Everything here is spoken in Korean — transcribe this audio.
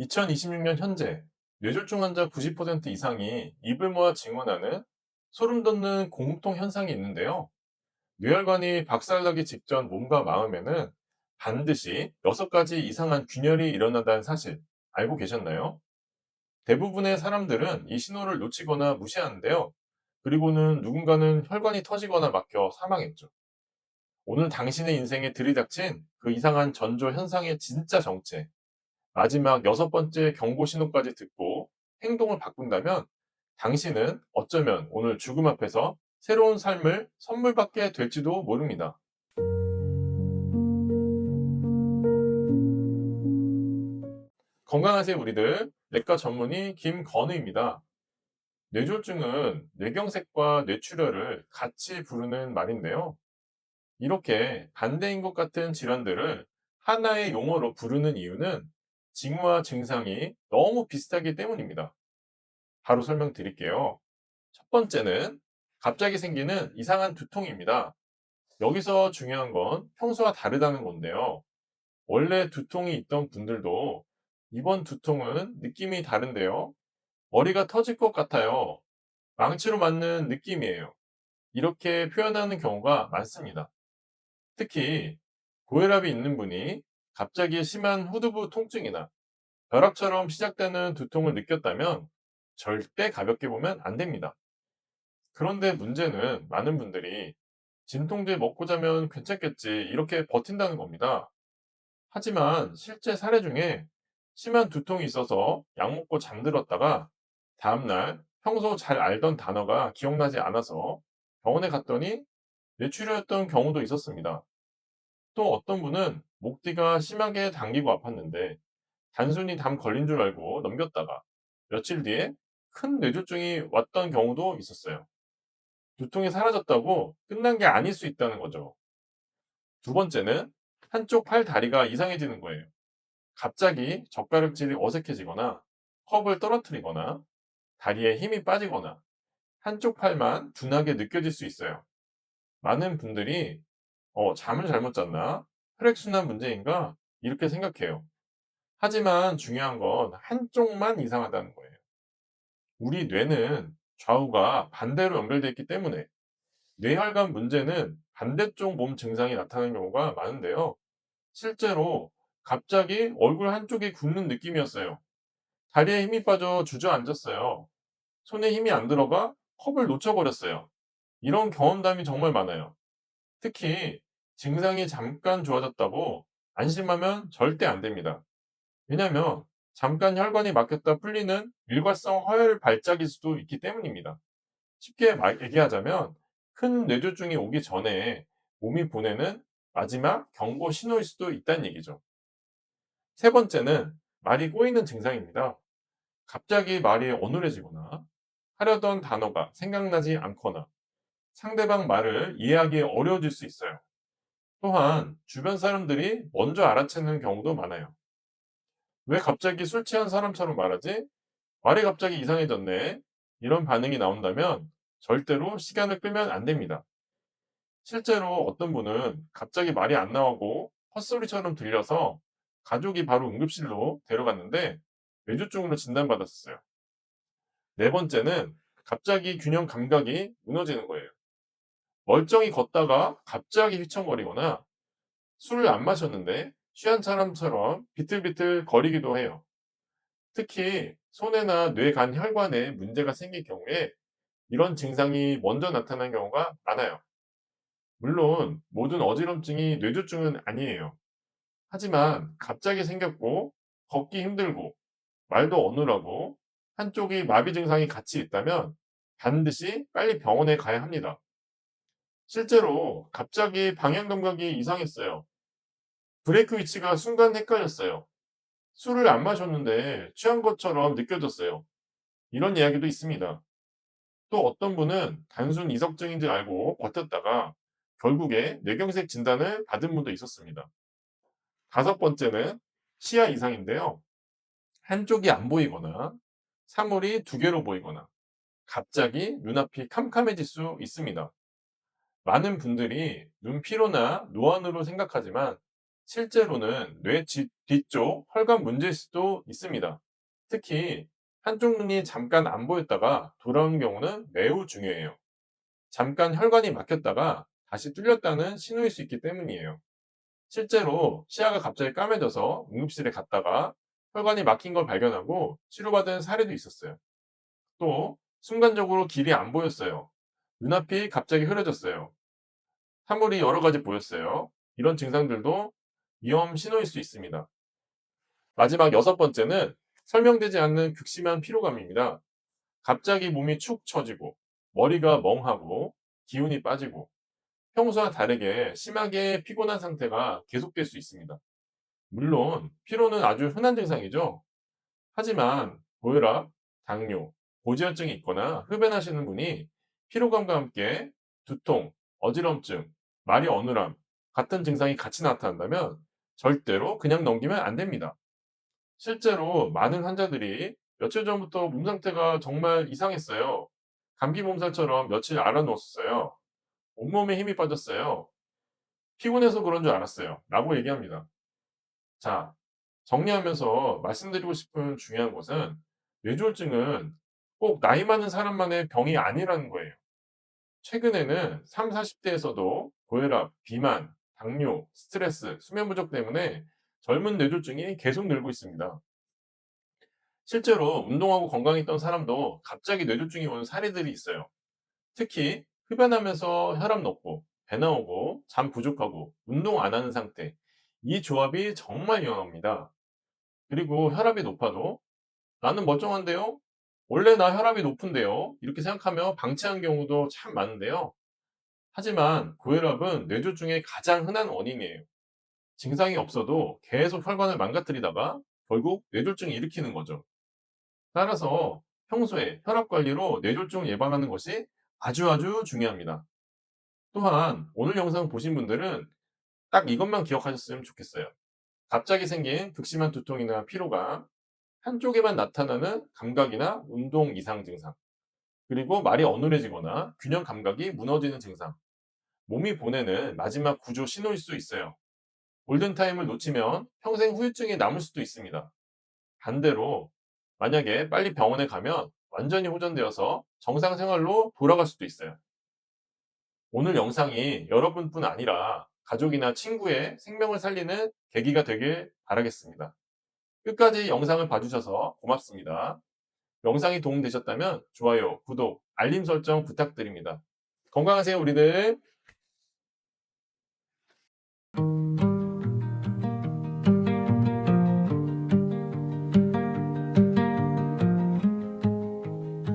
2026년 현재 뇌졸중 환자 90% 이상이 입을 모아 증언하는 소름 돋는 공통 현상이 있는데요. 뇌혈관이 박살나기 직전 몸과 마음에는 반드시 6가지 이상한 균열이 일어난다는 사실 알고 계셨나요? 대부분의 사람들은 이 신호를 놓치거나 무시하는데요. 그리고는 누군가는 혈관이 터지거나 막혀 사망했죠. 오늘 당신의 인생에 들이닥친 그 이상한 전조 현상의 진짜 정체, 마지막 6번째 경고 신호까지 듣고 행동을 바꾼다면 당신은 어쩌면 오늘 죽음 앞에서 새로운 삶을 선물받게 될지도 모릅니다. 건강하세요, 우리들. 내과 전문의 김건우입니다. 뇌졸중은 뇌경색과 뇌출혈을 같이 부르는 말인데요. 이렇게 반대인 것 같은 질환들을 하나의 용어로 부르는 이유는 징후와 증상이 너무 비슷하기 때문입니다. 바로 설명드릴게요. 첫 번째는 갑자기 생기는 이상한 두통입니다. 여기서 중요한 건 평소와 다르다는 건데요. 원래 두통이 있던 분들도 이번 두통은 느낌이 다른데요. 머리가 터질 것 같아요. 망치로 맞는 느낌이에요. 이렇게 표현하는 경우가 많습니다. 특히 고혈압이 있는 분이 갑자기 심한 후두부 통증이나 벼락처럼 시작되는 두통을 느꼈다면 절대 가볍게 보면 안 됩니다. 그런데 문제는 많은 분들이 진통제 먹고 자면 괜찮겠지 이렇게 버틴다는 겁니다. 하지만 실제 사례 중에 심한 두통이 있어서 약 먹고 잠들었다가 다음날 평소 잘 알던 단어가 기억나지 않아서 병원에 갔더니 뇌출혈이었던 경우도 있었습니다. 또 어떤 분은 목 뒤가 심하게 당기고 아팠는데 단순히 담 걸린 줄 알고 넘겼다가 며칠 뒤에 큰 뇌졸중이 왔던 경우도 있었어요. 두통이 사라졌다고 끝난 게 아닐 수 있다는 거죠. 두 번째는 한쪽 팔 다리가 이상해지는 거예요. 갑자기 젓가락질이 어색해지거나 컵을 떨어뜨리거나 다리에 힘이 빠지거나 한쪽 팔만 둔하게 느껴질 수 있어요. 많은 분들이 잠을 잘못 잤나? 혈액순환 문제인가? 이렇게 생각해요. 하지만 중요한 건 한쪽만 이상하다는 거예요. 우리 뇌는 좌우가 반대로 연결되어 있기 때문에 뇌혈관 문제는 반대쪽 몸 증상이 나타나는 경우가 많은데요. 실제로 갑자기 얼굴 한쪽이 굽는 느낌이었어요. 다리에 힘이 빠져 주저앉았어요. 손에 힘이 안 들어가 컵을 놓쳐버렸어요. 이런 경험담이 정말 많아요. 특히 증상이 잠깐 좋아졌다고 안심하면 절대 안 됩니다. 왜냐하면 잠깐 혈관이 막혔다 풀리는 일과성 허혈 발작일 수도 있기 때문입니다. 쉽게 얘기하자면 큰 뇌졸중이 오기 전에 몸이 보내는 마지막 경고 신호일 수도 있다는 얘기죠. 세 번째는 말이 꼬이는 증상입니다. 갑자기 말이 어눌해지거나 하려던 단어가 생각나지 않거나 상대방 말을 이해하기 어려워질 수 있어요. 또한 주변 사람들이 먼저 알아채는 경우도 많아요. 왜 갑자기 술 취한 사람처럼 말하지? 말이 갑자기 이상해졌네. 이런 반응이 나온다면 절대로 시간을 끌면 안 됩니다. 실제로 어떤 분은 갑자기 말이 안 나오고 헛소리처럼 들려서 가족이 바로 응급실로 데려갔는데 뇌졸중으로 진단받았어요. 네 번째는 갑자기 균형 감각이 무너지는 거예요. 멀쩡히 걷다가 갑자기 휘청거리거나 술을 안 마셨는데 취한 사람처럼 비틀비틀 거리기도 해요. 특히 손해나 뇌 간 혈관에 문제가 생길 경우에 이런 증상이 먼저 나타나는 경우가 많아요. 물론 모든 어지럼증이 뇌졸중은 아니에요. 하지만 갑자기 생겼고 걷기 힘들고 말도 어눌하고 한쪽이 마비 증상이 같이 있다면 반드시 빨리 병원에 가야 합니다. 실제로 갑자기 방향 감각이 이상했어요. 브레이크 위치가 순간 헷갈렸어요. 술을 안 마셨는데 취한 것처럼 느껴졌어요. 이런 이야기도 있습니다. 또 어떤 분은 단순 이석증인 줄 알고 버텼다가 결국에 뇌경색 진단을 받은 분도 있었습니다. 다섯 번째는 시야 이상인데요. 한쪽이 안 보이거나 사물이 두 개로 보이거나 갑자기 눈앞이 캄캄해질 수 있습니다. 많은 분들이 눈 피로나 노안으로 생각하지만 실제로는 뇌 뒤쪽 혈관 문제일 수도 있습니다. 특히 한쪽 눈이 잠깐 안 보였다가 돌아오는 경우는 매우 중요해요. 잠깐 혈관이 막혔다가 다시 뚫렸다는 신호일 수 있기 때문이에요. 실제로 시야가 갑자기 까매져서 응급실에 갔다가 혈관이 막힌 걸 발견하고 치료받은 사례도 있었어요. 또 순간적으로 길이 안 보였어요. 눈앞이 갑자기 흐려졌어요. 사물이 여러 가지 보였어요. 이런 증상들도 위험 신호일 수 있습니다. 마지막 여섯 번째는 설명되지 않는 극심한 피로감입니다. 갑자기 몸이 축 처지고 머리가 멍하고 기운이 빠지고 평소와 다르게 심하게 피곤한 상태가 계속될 수 있습니다. 물론 피로는 아주 흔한 증상이죠. 하지만 고혈압, 당뇨, 고지혈증이 있거나 흡연하시는 분이 피로감과 함께 두통, 어지럼증, 말이 어눌함 같은 증상이 같이 나타난다면 절대로 그냥 넘기면 안 됩니다. 실제로 많은 환자들이 며칠 전부터 몸 상태가 정말 이상했어요. 감기 몸살처럼 며칠 알아누웠어요. 온몸에 힘이 빠졌어요. 피곤해서 그런 줄 알았어요. 라고 얘기합니다. 자, 정리하면서 말씀드리고 싶은 중요한 것은 뇌졸중은 꼭 나이 많은 사람만의 병이 아니라는 거예요. 최근에는 3, 40대에서도 고혈압, 비만, 당뇨, 스트레스, 수면 부족 때문에 젊은 뇌졸중이 계속 늘고 있습니다. 실제로 운동하고 건강했던 사람도 갑자기 뇌졸중이 오는 사례들이 있어요. 특히 흡연하면서 혈압 높고 배 나오고 잠 부족하고 운동 안 하는 상태. 이 조합이 정말 위험합니다. 그리고 혈압이 높아도 나는 멀쩡한데요? 원래 나 혈압이 높은데요? 이렇게 생각하며 방치한 경우도 참 많은데요. 하지만 고혈압은 뇌졸중의 가장 흔한 원인이에요. 증상이 없어도 계속 혈관을 망가뜨리다가 결국 뇌졸중을 일으키는 거죠. 따라서 평소에 혈압 관리로 뇌졸중 예방하는 것이 아주 중요합니다. 또한 오늘 영상 보신 분들은 딱 이것만 기억하셨으면 좋겠어요. 갑자기 생긴 극심한 두통이나 피로감, 한쪽에만 나타나는 감각이나 운동 이상 증상, 그리고 말이 어눌해지거나 균형 감각이 무너지는 증상, 몸이 보내는 마지막 구조 신호일 수 있어요. 골든타임을 놓치면 평생 후유증이 남을 수도 있습니다. 반대로 만약에 빨리 병원에 가면 완전히 호전되어서 정상 생활로 돌아갈 수도 있어요. 오늘 영상이 여러분뿐 아니라 가족이나 친구의 생명을 살리는 계기가 되길 바라겠습니다. 끝까지 영상을 봐주셔서 고맙습니다. 영상이 도움되셨다면 좋아요, 구독, 알림 설정 부탁드립니다. 건강하세요, 우리들.